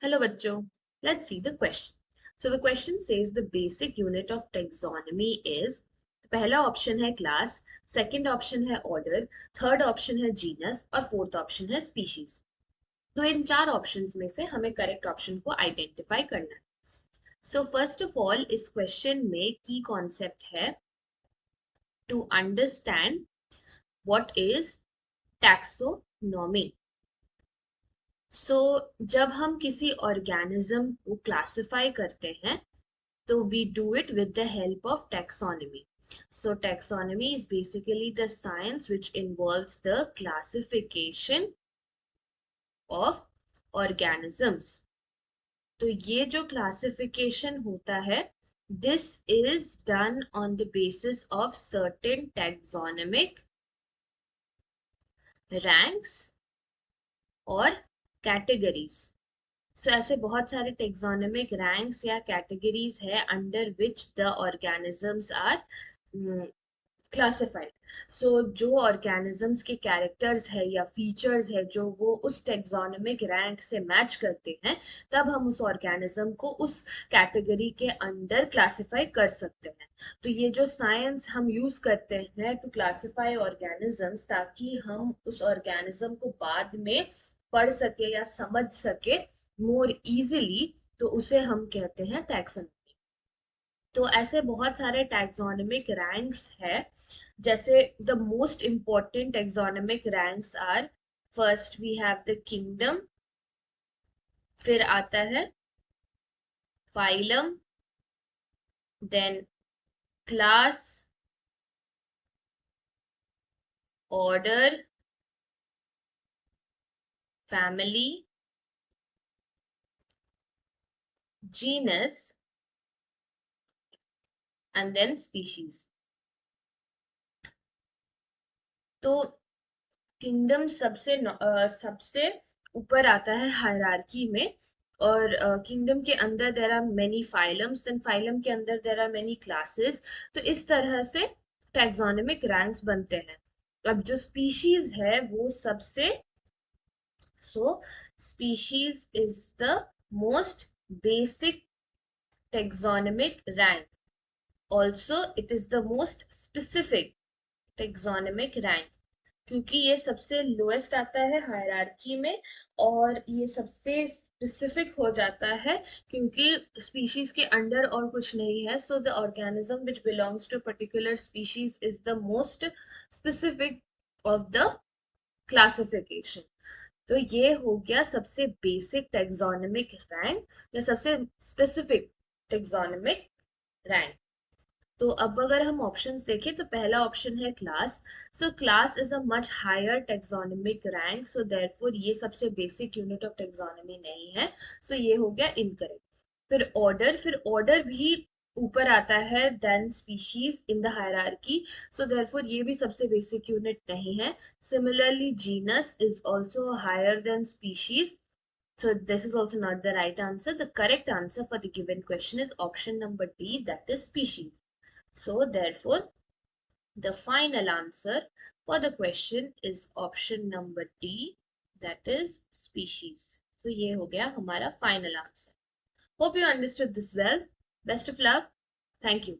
Hello bachcho, let's see the question. So the question says the basic unit of taxonomy is, पहला option है class, second option है order, third option है genus और fourth option है species. तो इन चार options में से हमें करेक्ट ऑप्शन को आइडेंटिफाई करना है। सो फर्स्ट ऑफ ऑल इस क्वेश्चन में की कॉन्सेप्ट है to understand what is taxonomy. So जब हम किसी ऑर्गेनिज्म को क्लासिफाई करते हैं तो we do it with the help of taxonomy. So taxonomy is basically the science which involves the classification of organisms. तो ये जो classification होता है, this is done on the basis of certain taxonomic ranks और categories. So ऐसे बहुत सारे taxonomic ranks या categories है under which the organisms are classified. So जो organisms के characters है या features है जो वो उस taxonomic rank से match करते हैं, तब हम उस organism को उस category के अंदर classify कर सकते हैं। तो ये जो science हम use करते हैं to classify organisms ताकि हम उस organism को बाद में पढ़ सके या समझ सके more easily, तो उसे हम कहते हैं taxonomy। तो ऐसे बहुत सारे taxonomic ranks है, जैसे the most important taxonomic ranks are, first we have the kingdom, फिर आता है phylum, then class, order, family, genus and then species. तो किंगडम सबसे ऊपर आता है हायरार्की में, और किंगडम के अंदर there are many phylums, then phylum के अंदर देर आर मेनी क्लासेस। तो इस तरह से टैक्सोनॉमिक रैंक्स बनते हैं। अब जो स्पीशीज है वो सबसे, so species is the most basic taxonomic rank. Also, it is the most specific taxonomic rank, क्योंकि ये सबसे लोएस्ट आता है हायरार्की में और ये सबसे स्पेसिफिक हो जाता है क्योंकि स्पीशीज के अंडर और कुछ नहीं है। So the organism which belongs to particular species is the most specific of the classification. तो ये हो गया सबसे बेसिक टैक्सोनॉमिक रैंक या सबसे स्पेसिफिक टैक्सोनॉमिक रैंक। तो अब अगर हम ऑप्शंस देखें तो पहला ऑप्शन है class. So class is a much higher taxonomic rank, so therefore ये सबसे बेसिक यूनिट ऑफ टेक्सोनॉमी नहीं है, सो ये हो गया इनकरेक्ट। फिर ऑर्डर भी ऊपर आता है then species in the hierarchy, so therefore ये भी सबसे बेसिक यूनिट नहीं है। Similarly genus is also higher than species, so this is also not the right answer. The correct answer for the given question is option number D, that is species. So therefore, the final answer for the question is option number D, that is species. So ये हो गया हमारा final answer. Hope you understood this well. Best of luck. Thank you.